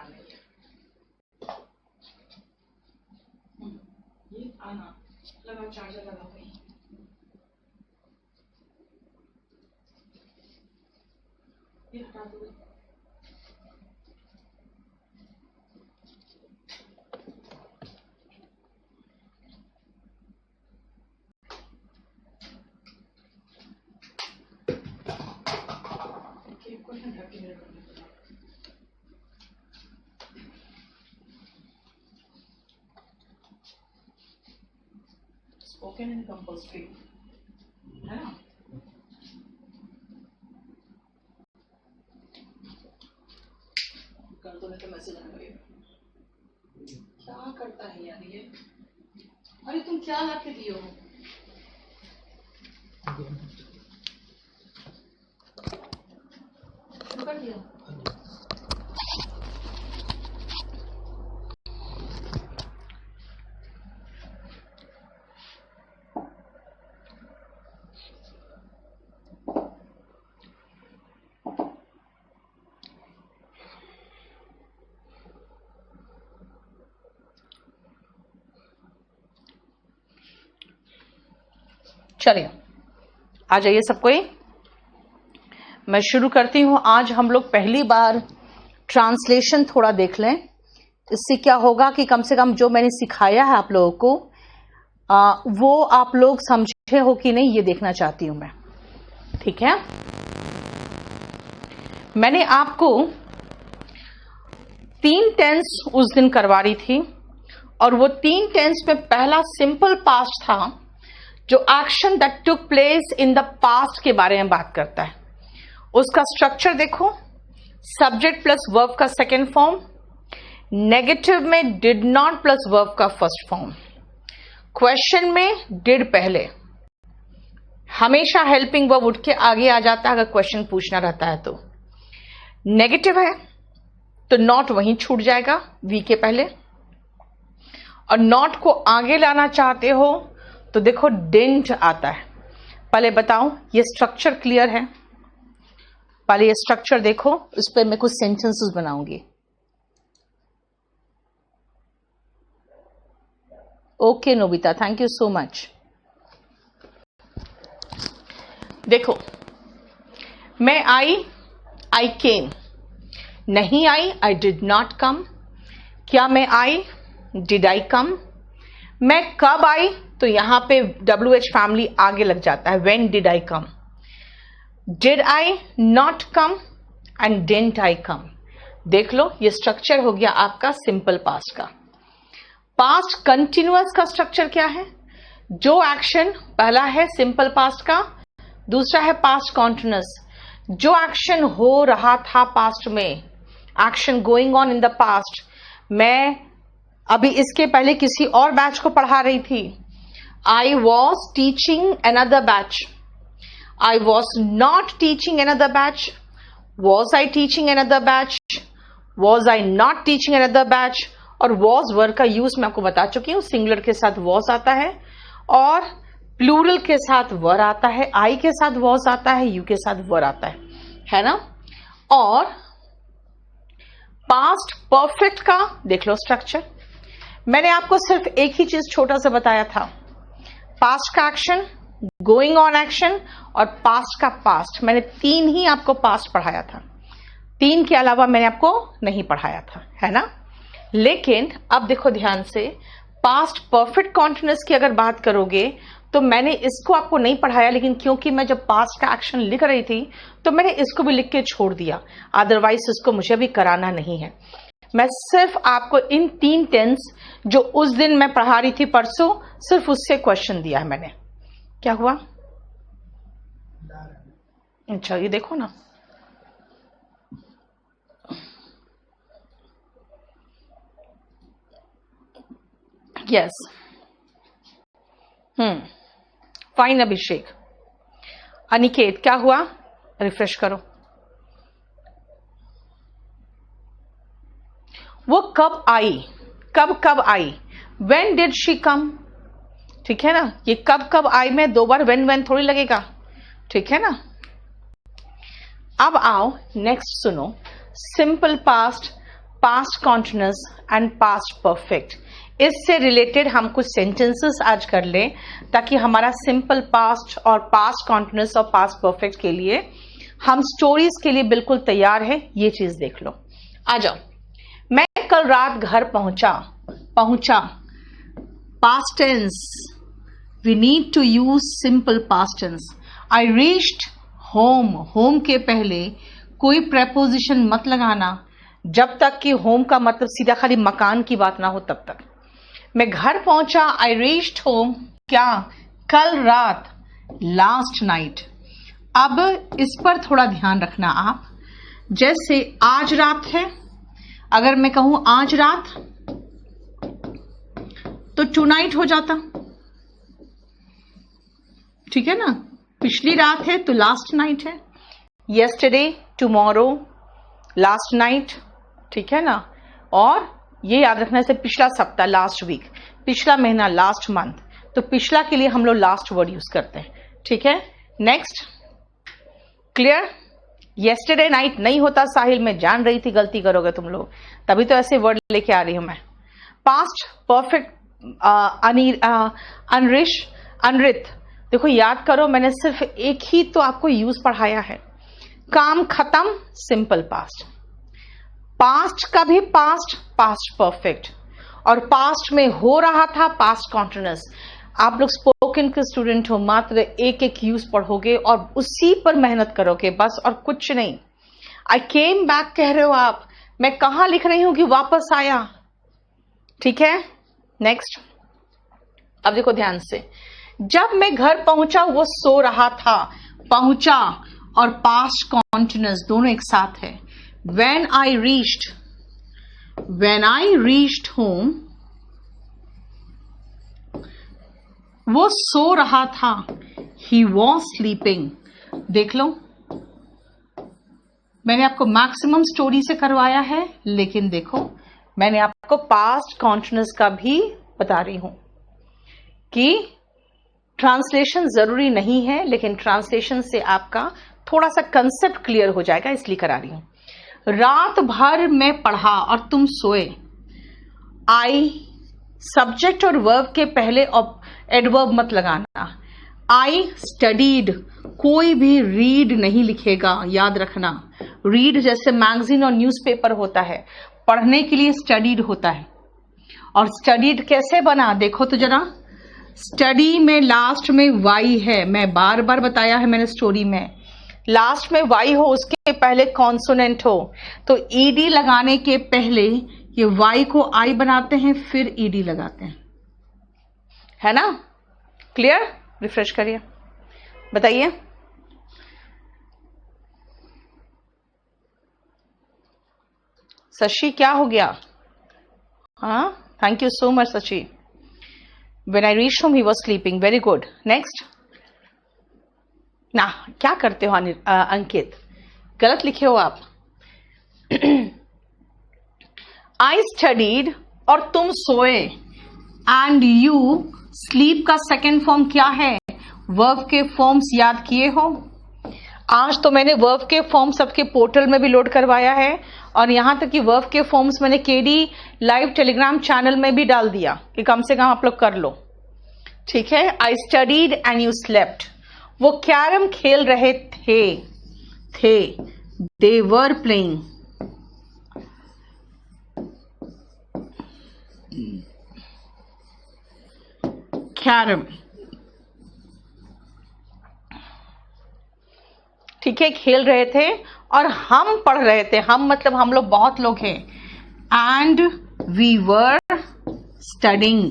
ध्यान नहीं है। ये आना लगा, चार्जर लगा हुई, ये हटा दो। स्पोकन एंड कंपल्सरी है ना। कर दो, नहीं तो मैसेज आने लगेगा। क्या करता है यार ये? अरे तुम क्या ला के दियो? शुरू कर दिया। चलिए आ जाइए सब कोई, मैं शुरू करती हूं। आज हम लोग पहली बार ट्रांसलेशन थोड़ा देख लें। इससे क्या होगा कि कम से कम जो मैंने सिखाया है आप लोगों को वो आप लोग समझे हो कि नहीं, ये देखना चाहती हूं मैं। ठीक है, मैंने आपको 3 टेंस उस दिन करवा रही थी और वो 3 टेंस में पहला सिंपल पास्ट था जो action that took place in the past के बारे में बात करता है। उसका स्ट्रक्चर देखो, सब्जेक्ट प्लस वर्ब का सेकेंड फॉर्म, नेगेटिव में डिड नॉट प्लस वर्ब का फर्स्ट फॉर्म, क्वेश्चन में डिड पहले, हमेशा हेल्पिंग वर्ब उठ के आगे आ जाता है अगर क्वेश्चन पूछना रहता है तो। नेगेटिव है तो नॉट वहीं छूट जाएगा वी के पहले, और नॉट को आगे लाना चाहते हो तो देखो डिडंट आता है। पहले बताओ ये स्ट्रक्चर क्लियर है? पहले ये स्ट्रक्चर देखो, उस पर मैं कुछ सेंटेंसेस बनाऊंगी। Okay Nobita, thank you so much. देखो, मैं आई केम, नहीं आई आई डिड नॉट कम। क्या मैं आई? डिड आई कम। मैं कब आई? तो यहां पे WH फैमिली आगे लग जाता है, when did I come. Did I not come and didn't I come. देख लो ये स्ट्रक्चर हो गया आपका सिंपल पास्ट का। पास्ट कंटिन्यूअस का स्ट्रक्चर क्या है? जो एक्शन पहला है सिंपल पास्ट का, दूसरा है पास्ट कॉन्टिन्यूअस। जो एक्शन हो रहा था पास्ट में, action going on in the past. मैं अभी इसके पहले किसी और बैच को पढ़ा रही थी। I was teaching another batch, I was not teaching another batch, was I teaching another batch, was I not teaching another batch. और वॉज वर्ड का यूज मैं आपको बता चुकी हूं, सिंगुलर के साथ वॉज आता है और प्लूरल के साथ वर आता है। आई के साथ वॉज आता है, यू के साथ वर आता है ना। और पास्ट परफेक्ट का देख लो स्ट्रक्चर। मैंने आपको सिर्फ एक ही चीज छोटा सा बताया था, पास्ट का एक्शन, गोइंग ऑन एक्शन और पास्ट का पास्ट। मैंने 3 ही आपको पास्ट पढ़ाया था, 3 के अलावा मैंने आपको नहीं पढ़ाया था, है ना। लेकिन अब देखो ध्यान से, पास्ट परफेक्ट कॉन्टिन्यूअस की अगर बात करोगे तो मैंने इसको आपको नहीं पढ़ाया, लेकिन क्योंकि मैं जब पास्ट का एक्शन लिख रही थी तो मैंने इसको भी लिख के छोड़ दिया, अदरवाइज इसको मुझे भी कराना नहीं है। मैं सिर्फ आपको इन 3 टेंस जो उस दिन मैं पढ़ा रही थी परसों, सिर्फ उससे क्वेश्चन दिया है मैंने। क्या हुआ? अच्छा ये देखो ना, यस फाइन। अभिषेक, अनिकेत, क्या हुआ? रिफ्रेश करो। वो कब आई, कब आई, व्हेन डिड शी कम। ठीक है ना, ये कब आई में 2 बार व्हेन थोड़ी लगेगा, ठीक है ना। अब आओ नेक्स्ट सुनो, simple past past continuous and past perfect. इससे रिलेटेड हम कुछ सेंटेंसेस आज कर लें ताकि हमारा सिंपल पास्ट और पास्ट कॉन्टिन्यूअस और पास्ट परफेक्ट के लिए हम स्टोरीज के लिए बिल्कुल तैयार है। ये चीज देख लो, आ जाओ। मैं कल रात घर पहुंचा, past tense, we need to use simple past tense. I reached home, home के पहले कोई प्रेपोजिशन मत लगाना जब तक कि होम का मतलब सीधा खाली मकान की बात ना हो तब तक। मैं घर पहुंचा, आई रीच्ड होम, क्या, कल रात, लास्ट नाइट। अब इस पर थोड़ा ध्यान रखना आप। जैसे आज रात है, अगर मैं कहूं आज रात तो टू नाइट हो जाता, ठीक है ना। पिछली रात है तो लास्ट नाइट है। यस्टरडे, टुमारो, लास्ट नाइट, ठीक है ना। और ये याद रखना से पिछला सप्ताह, लास्ट वीक, पिछला महीना, लास्ट मंथ। तो पिछला के लिए हम लोग लास्ट वर्ड यूज करते हैं, ठीक है। Next, clear. येस्टरडे नाइट नहीं होता साहिल, मैं जान रही थी गलती करोगे तुम लोग, तभी तो ऐसे वर्ड लेके आ रही हूं मैं। पास्ट परफेक्ट, अनरित, देखो याद करो, मैंने सिर्फ एक ही तो आपको यूज पढ़ाया है। काम खत्म, सिंपल पास्ट। पास्ट का भी पास्ट, पास्ट परफेक्ट, और पास्ट में हो रहा था, पास्ट कॉन्टिन्यूअस। आप लोग स्पोकन के स्टूडेंट हो, मात्र एक एक यूज पढ़ोगे और उसी पर मेहनत करोगे बस, और कुछ नहीं। आई केम बैक कह रहे हो आप, मैं कहां लिख रही हूं कि वापस आया, ठीक है। नेक्स्ट, अब देखो ध्यान से, जब मैं घर पहुंचा वो सो रहा था। पहुंचा और पास्ट कॉन्टिन्यूअस दोनों एक साथ है। When I reached home, वो सो रहा था। He was sleeping। देख लो, मैंने आपको मैक्सिमम स्टोरी से करवाया है, लेकिन देखो मैंने आपको पास्ट कॉन्टिन्यूअस का भी बता रही हूं कि ट्रांसलेशन जरूरी नहीं है, लेकिन ट्रांसलेशन से आपका थोड़ा सा कंसेप्ट क्लियर हो जाएगा, इसलिए करा रही हूं। रात भर मैं पढ़ा और तुम सोए। आई सब्जेक्ट और वर्ब के पहले एडवर्ब मत लगाना। आई स्टडीड, कोई भी रीड नहीं लिखेगा, याद रखना। रीड जैसे मैगजीन और न्यूज़पेपर होता है, पढ़ने के लिए स्टडीड होता है। और स्टडीड कैसे बना देखो तो जरा। स्टडी में लास्ट में वाई है, मैं बार बार बताया है मैंने स्टोरी में। लास्ट में वाई हो, उसके पहले कॉन्सोनेंट हो, तो ईडी लगाने के पहले ये वाई को आई बनाते हैं, फिर ईडी लगाते हैं, है ना। क्लियर। रिफ्रेश करिए, बताइए। शशि क्या हो गया? हाँ, thank you so much Shashi. When I reached home, he was sleeping. Very good. Next. ना क्या करते हो अंकित, गलत लिखे हो आप। I studied और तुम सोए, and you sleep का सेकेंड फॉर्म क्या है? वर्ब के फॉर्म्स याद किए हो? आज तो मैंने वर्ब के फॉर्म सबके पोर्टल में भी लोड करवाया है, और यहां तक कि वर्ब के फॉर्म्स मैंने केडी लाइव टेलीग्राम चैनल में भी डाल दिया कि कम से कम आप लोग कर लो, ठीक है। I studied and you slept, वो कैरम खेल रहे थे, दे वर प्लेइंग। कैरम, ठीक है, खेल रहे थे और हम पढ़ रहे थे। हम मतलब हम लोग बहुत लोग हैं। एंड वी वर स्टडिंग,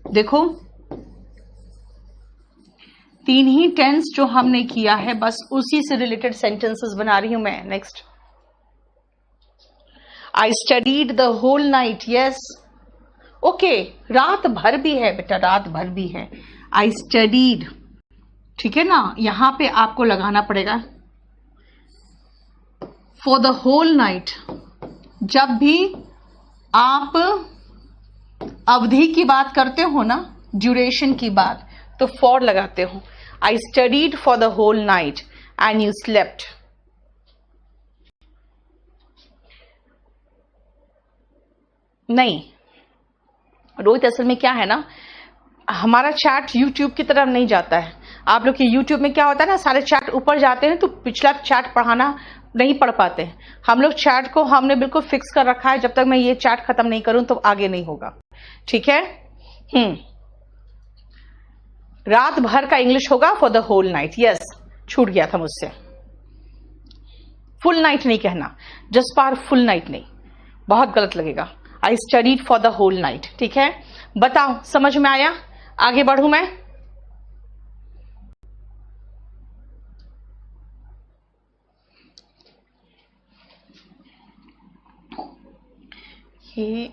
देखो तीन ही टेंस जो हमने किया है, बस उसी से रिलेटेड सेंटेंसेस बना रही हूं मैं। Next, I studied the whole night. Yes, okay, रात भर भी है बेटा, रात भर भी है। आई स्टडीड, ठीक है ना, यहां पे आपको लगाना पड़ेगा फॉर द होल नाइट। जब भी आप अवधि की बात करते हो ना, ड्यूरेशन की बात, तो फॉर लगाते हो। I studied for the whole night and you slept. नहीं रोहित, असल में क्या है ना, हमारा चैट यूट्यूब की तरफ नहीं जाता है। आप लोग के यूट्यूब में क्या होता है ना, सारे चैट ऊपर जाते हैं तो पिछला चैट पढ़ाना नहीं पढ़ पाते हैं। हम लोग चैट को हमने बिल्कुल फिक्स कर रखा है, जब तक मैं ये चैट खत्म नहीं करूं तो आगे नहीं होगा, ठीक है। रात भर का इंग्लिश होगा for the whole night. Yes, छूट गया था मुझसे। फुल नाइट नहीं कहना, जस्ट फॉर फुल नाइट नहीं, बहुत गलत लगेगा। I studied for the whole night, ठीक है। बताओ समझ में आया? आगे बढ़ू मैं? ये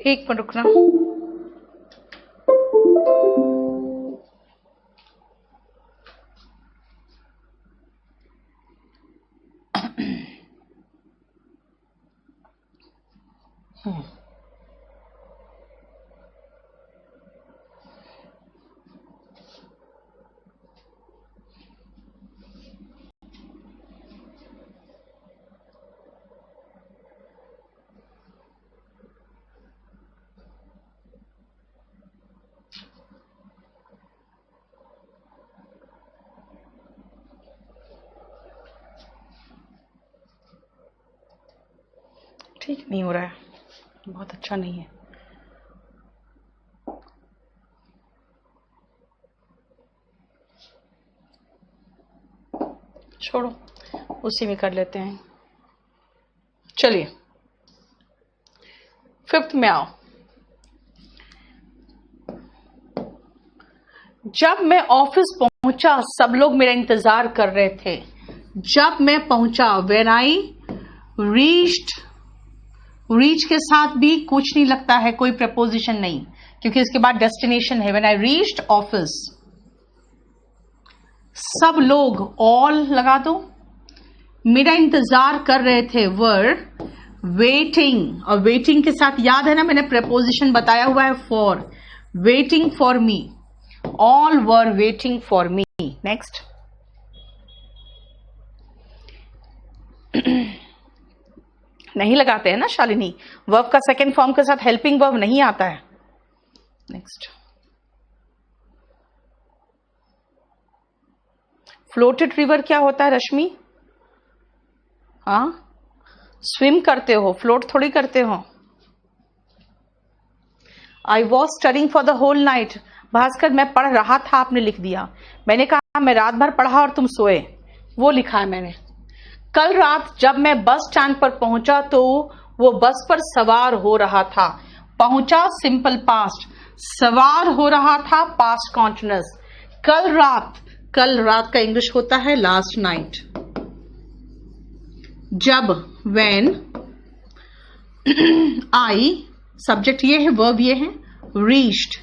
एक मिनट रुकना। ठीक नहीं हो रहा है, बहुत अच्छा नहीं है। छोड़ो, उसी में कर लेते हैं। चलिए फिफ्थ में आओ। जब मैं ऑफिस पहुंचा सब लोग मेरा इंतजार कर रहे थे। जब मैं पहुंचा, व्हेन आई रीच्ड, रीच के साथ भी कुछ नहीं लगता है, कोई प्रपोजिशन नहीं, क्योंकि इसके बाद डेस्टिनेशन है। व्हेन आई रीच्ड ऑफिस, सब लोग, ऑल लगा दो, मेरा इंतजार कर रहे थे, वर वेटिंग, और वेटिंग के साथ याद है ना मैंने प्रपोजिशन बताया हुआ है, for, waiting for me, all were waiting for me. Next, नहीं लगाते हैं ना शालिनी, वर्ब का सेकेंड फॉर्म के साथ हेल्पिंग वर्ब नहीं आता है। नेक्स्ट, फ्लोटेड रिवर क्या होता है रश्मि? हाँ, स्विम करते हो, फ्लोट थोड़ी करते हो। I was studying for the whole night, Bhaskar मैं पढ़ रहा था, आपने लिख दिया। मैंने कहा मैं रात भर पढ़ा और तुम सोए, वो लिखा है मैंने। कल रात जब मैं बस स्टैंड पर पहुंचा तो वो बस पर सवार हो रहा था। पहुंचा सिंपल पास्ट, सवार हो रहा था पास्ट कॉन्टिन्यूअस। कल रात, कल रात का इंग्लिश होता है लास्ट नाइट। जब, व्हेन, आई सब्जेक्ट ये है, वर्ब ये है, रीच्ड,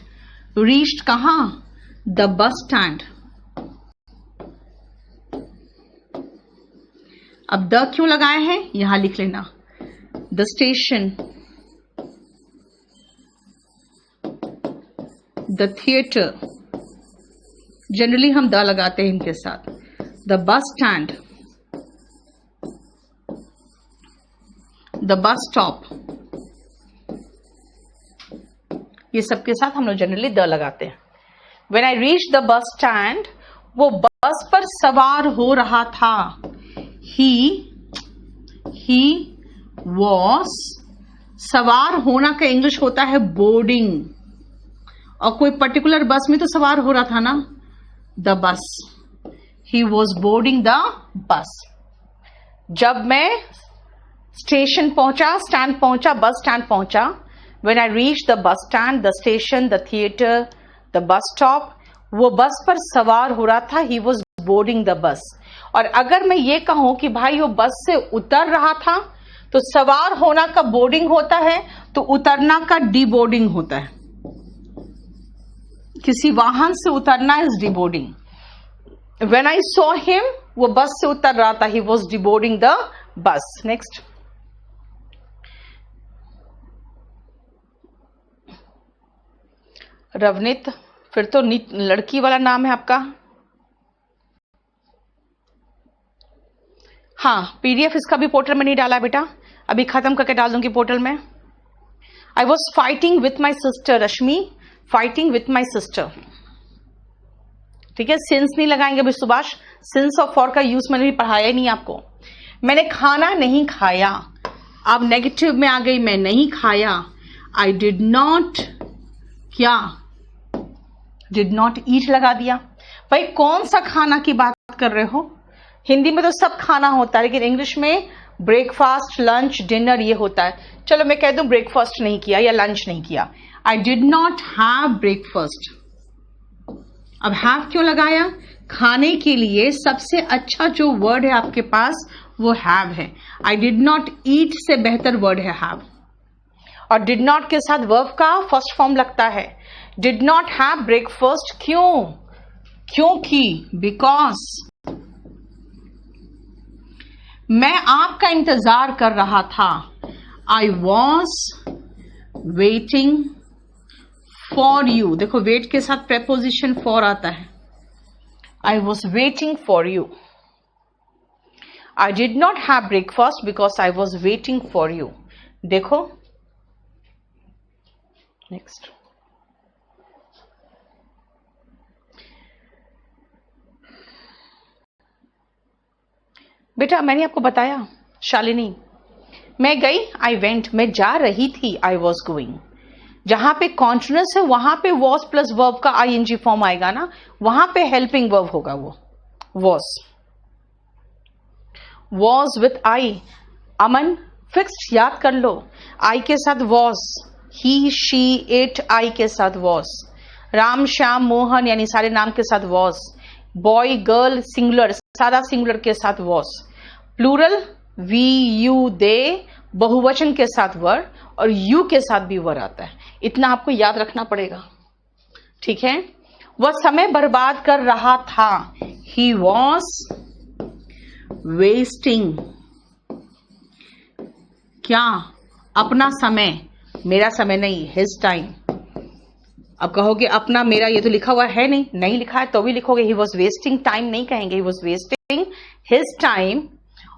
रीच्ड कहां? The bus stand. अब द क्यों लगाए हैं यहां लिख लेना, the station, the theatre, generally हम द लगाते हैं इनके साथ, the bus stand, the bus stop, ये सबके साथ हम लोग जनरली द लगाते हैं। When I reach the bus stand, वो बस पर सवार हो रहा था। he was, सवार होना का इंग्लिश होता है बोर्डिंग, और कोई पर्टिकुलर बस में तो सवार हो रहा था ना, the bus, he was boarding the bus। जब मैं स्टेशन पहुंचा, स्टैंड पहुंचा, बस स्टैंड पहुंचा, when I reached the bus stand, the station, the theater, the bus stop, वो बस पर सवार हो रहा था, he was boarding the bus. और अगर मैं ये कहूं कि भाई वो बस से उतर रहा था, तो सवार होना का बोर्डिंग होता है, तो उतरना का डीबोर्डिंग होता है। किसी वाहन से उतरना is deboarding. When I saw him, वो बस से उतर रहा था, he was deboarding the bus. Next, Ravneet, फिर तो लड़की वाला नाम है आपका। हाँ, पीडीएफ इसका भी पोर्टल में नहीं डाला बेटा, अभी खत्म करके डाल दूंगी पोर्टल में। I was fighting with my sister, Rashmi, fighting with my sister. ठीक है, सिंस नहीं लगाएंगे अभी सुभाष, सिंस और फॉर का यूज मैंने भी पढ़ाया ही नहीं आपको। मैंने खाना नहीं खाया, अब नेगेटिव में आ गई, मैं नहीं खाया। आई डिड नॉट, क्या, डिड नॉट ईट लगा दिया। भाई कौन सा खाना की बात कर रहे हो? हिंदी में तो सब खाना होता है, लेकिन इंग्लिश में ब्रेकफास्ट, लंच, डिनर ये होता है। चलो मैं कह दूं ब्रेकफास्ट नहीं किया या लंच नहीं किया। आई डिड नॉट हैव ब्रेकफास्ट। अब हैव क्यों लगाया? खाने के लिए सबसे अच्छा जो वर्ड है आपके पास वो हैव है। आई डिड नॉट ईट से बेहतर वर्ड है हैव। और डिड नॉट के साथ वर्ब का फर्स्ट फॉर्म लगता है। डिड नॉट हैव ब्रेकफास्ट, क्यों? क्योंकि, बिकॉज मैं आपका इंतजार कर रहा था। I was waiting for you. देखो वेट के साथ प्रेपोजिशन फॉर आता है। I was waiting for you. I did not have breakfast because I was waiting for you. देखो नेक्स्ट, बेटा मैंने आपको बताया शालिनी, मैं गई, आई वेंट, मैं जा रही थी, आई वॉज गोइंग। जहां पे कॉन्टिन्यूअस है वहां पे वॉज प्लस वर्ब का आईएनजी फॉर्म आएगा ना, वहां पे हेल्पिंग वर्ब होगा वो was. Was with I. Aman fixed याद कर लो, आई के साथ वॉज, ही, शी, इट, आई के साथ वॉज। राम, श्याम, मोहन यानी सारे नाम के साथ वॉज। बॉय, गर्ल, सिंगुलर, सारा सिंगुलर के साथ वॉज। प्लूरल वी, यू, दे, बहुवचन के साथ वर, और यू के साथ भी वर आता है। इतना आपको याद रखना पड़ेगा, ठीक है। वह समय बर्बाद कर रहा था, ही वॉज वेस्टिंग, क्या, अपना समय, मेरा समय नहीं, हिज टाइम। अब कहोगे अपना मेरा ये तो लिखा हुआ है नहीं, नहीं लिखा है तो भी लिखोगे ही वॉज वेस्टिंग टाइम, नहीं कहेंगे he was wasting his time.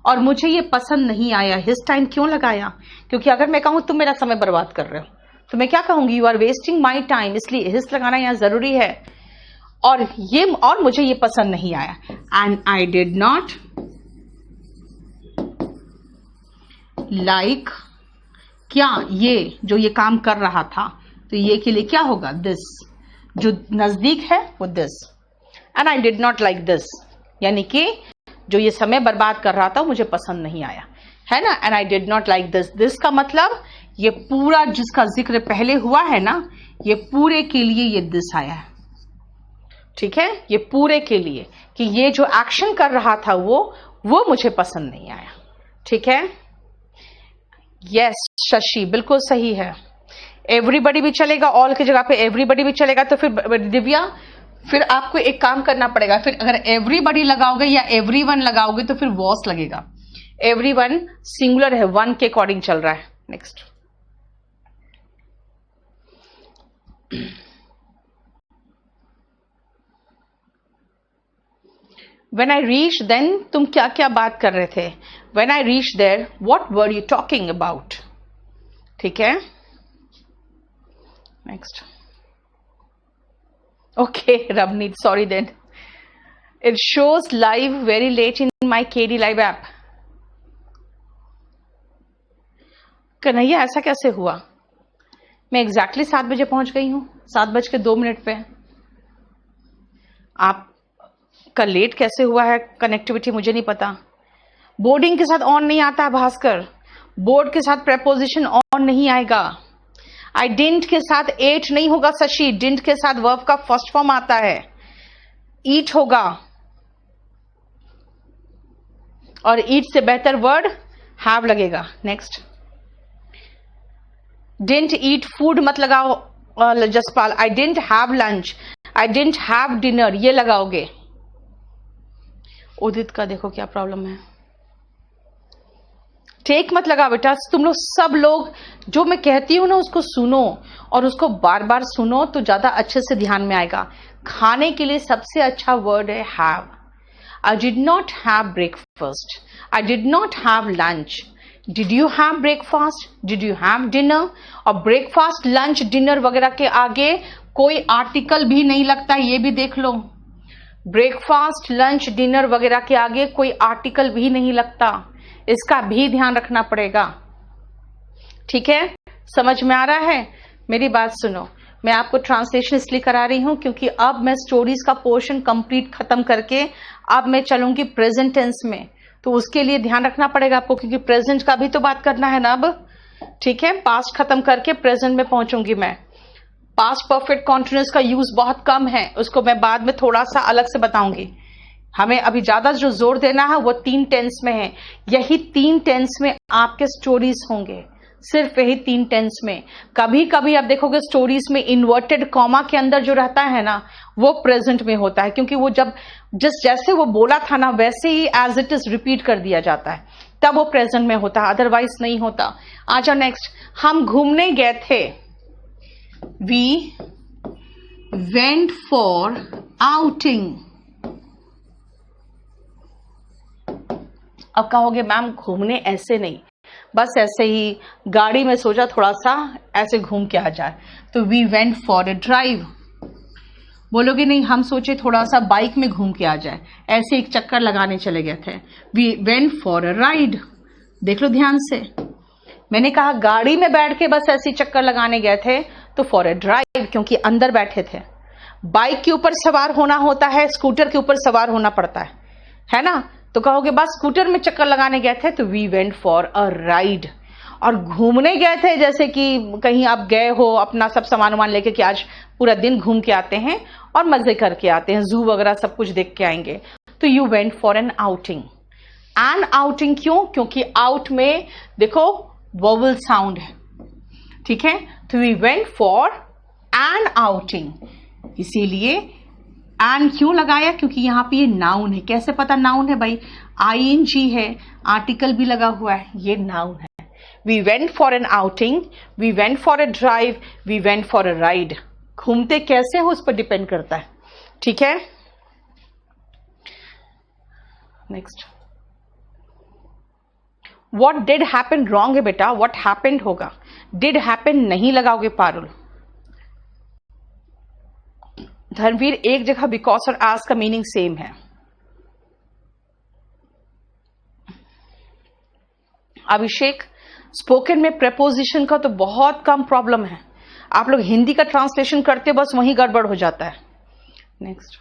और मुझे ये पसंद नहीं आया, हिज टाइम क्यों लगाया? क्योंकि अगर मैं कहूं तुम मेरा समय बर्बाद कर रहे हो तो मैं क्या कहूंगी, you are wasting my time, इसलिए हिज लगाना यहां जरूरी है। और मुझे ये पसंद नहीं आया। And I did not like, क्या, ये जो ये काम कर रहा था, तो ये के लिए क्या होगा, दिस, जो नजदीक है वो this. And I did not like this, यानी कि जो ये समय बर्बाद कर रहा था मुझे पसंद नहीं आया, है ना। And I did not like this, this का मतलब ये पूरा जिसका जिक्र पहले हुआ है ना, ये पूरे के लिए ये दिस आया है, ठीक है। ये पूरे के लिए कि ये जो एक्शन कर रहा था वो मुझे पसंद नहीं आया, ठीक है। यस शशि बिल्कुल सही है। एवरीबडी भी चलेगा, ऑल की जगह पे एवरीबडी भी चलेगा। तो फिर दिव्या, फिर आपको एक काम करना पड़ेगा, फिर अगर एवरीबडी लगाओगे या एवरीवन लगाओगे तो फिर वॉस लगेगा। एवरीवन सिंगुलर है, वन के अकॉर्डिंग चल रहा है। Next, When I reached, then तुम क्या क्या बात कर रहे थे? When I reached there, what were you talking about? ठीक है, next. Okay, Ravneet, sorry then. It shows live very late in my KD Live app. Kanhaiya ऐसा कैसे हुआ? मैं एग्जैक्टली 7 बजे पहुंच गई हूं, 7:02 पे। आप का लेट कैसे हुआ है कनेक्टिविटी मुझे नहीं पता। बोर्डिंग के साथ ऑन नहीं आता है भास्कर, बोर्ड के साथ प्रेपोजिशन ऑन नहीं आएगा। आई डिडंट के साथ एट नहीं होगा शशि, डिडंट के साथ वर्ब का फर्स्ट फॉर्म आता है, ईट होगा, और ईट से बेहतर वर्ड हैव लगेगा। नेक्स्ट, डिडंट ईट फूड मत लगाओ Jaspal, I didn't have lunch, I didn't have dinner, ये लगाओगे। उदित का देखो क्या प्रॉब्लम है, टेक मत लगा बेटा। तुम लोग सब लोग जो मैं कहती हूं ना उसको सुनो, और उसको बार बार सुनो तो ज्यादा अच्छे से ध्यान में आएगा। खाने के लिए सबसे अच्छा वर्ड है have. I did not have breakfast, I did not have lunch, did you have breakfast, did you have dinner. और ब्रेकफास्ट, लंच, डिनर वगैरह के आगे कोई आर्टिकल भी नहीं लगता, ये भी देख लो। ब्रेकफास्ट, लंच, डिनर वगैरह के आगे कोई आर्टिकल भी नहीं लगता, इसका भी ध्यान रखना पड़ेगा। ठीक है, समझ में आ रहा है? मेरी बात सुनो, मैं आपको ट्रांसलेशन इसलिए करा रही हूं क्योंकि अब मैं स्टोरीज का पोर्शन कंप्लीट खत्म करके अब मैं चलूंगी प्रेजेंट टेंस में, तो उसके लिए ध्यान रखना पड़ेगा आपको, क्योंकि प्रेजेंट का भी तो बात करना है ना अब। ठीक है, पास्ट खत्म करके प्रेजेंट में पहुंचूंगी मैं। पास्ट परफेक्ट कॉन्टिन्यूअस का यूज बहुत कम है, उसको मैं बाद में थोड़ा सा अलग से बताऊंगी। हमें अभी ज्यादा जो जोर देना है वो 3 टेंस में है। यही 3 टेंस में आपके स्टोरीज होंगे, सिर्फ यही 3 टेंस में। कभी कभी आप देखोगे स्टोरीज में इन्वर्टेड कॉमा के अंदर जो रहता है ना वो प्रेजेंट में होता है, क्योंकि वो जब जैसे वो बोला था ना वैसे ही एज इट इज रिपीट कर दिया जाता है, तब वो प्रेजेंट में होता है, अदरवाइज नहीं होता। आ जाओ नेक्स्ट, हम घूमने गए थे, वी वेंट फॉर आउटिंग। अब कहोगे मैम घूमने ऐसे नहीं, बस ऐसे ही गाड़ी में सोचा थोड़ा सा ऐसे घूम के आ जाए, तो we went for a drive. बोलोगे नहीं, हम सोचे थोड़ा सा बाइक में घूम के आ जाए, ऐसे एक चक्कर लगाने चले गए थे। We went for a ride. देख लो ध्यान से, मैंने कहा गाड़ी में बैठ के बस ऐसे चक्कर लगाने गए थे, तो फॉर अ ड्राइव क्योंकि अंदर बैठे थे। बाइक के ऊपर सवार होना होता है, स्कूटर के ऊपर सवार होना पड़ता है ना। तो कहोगे बस स्कूटर में चक्कर लगाने गए थे, तो we went for a ride. और घूमने गए थे जैसे कि कहीं आप गए हो अपना सब सामान वामान लेके कि आज पूरा दिन घूम के आते हैं और मजे करके आते हैं, जू वगैरह सब कुछ देख के आएंगे, तो you went for an outing. N outing क्यों? क्योंकि आउट में देखो वोवल साउंड है। ठीक है, तो we went for an outing, इसीलिए एन क्यों लगाया? क्योंकि यहां पे ये नाउन है। कैसे पता नाउन है भाई? आईएनजी है, आर्टिकल भी लगा हुआ है, ये नाउन है। We went for an outing, we went for a drive, we went for a ride. घूमते कैसे हो उस पर डिपेंड करता है। ठीक है, next, what did happen wrong है बेटा, वॉट हैपेंड होगा, डिड हैपन नहीं लगाओगे पारुल। धर्मवीर एक जगह बिकॉज और आज का मीनिंग सेम है। अभिषेक, स्पोकन में प्रेपोजिशन का तो बहुत कम प्रॉब्लम है, आप लोग हिंदी का ट्रांसलेशन करते बस वहीं गड़बड़ हो जाता है। Next,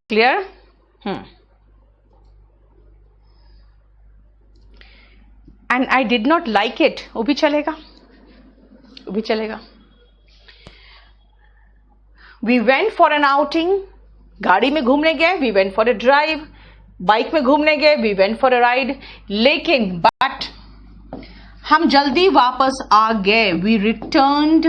clear? And I did not like it, वो भी चलेगा, वो भी चलेगा। We went for an outing, गाड़ी में घूमने गए, we went for a drive, bike में घूमने गए, we went for a ride. लेकिन बट हम जल्दी वापस आ गए, वी रिटर्न्ड,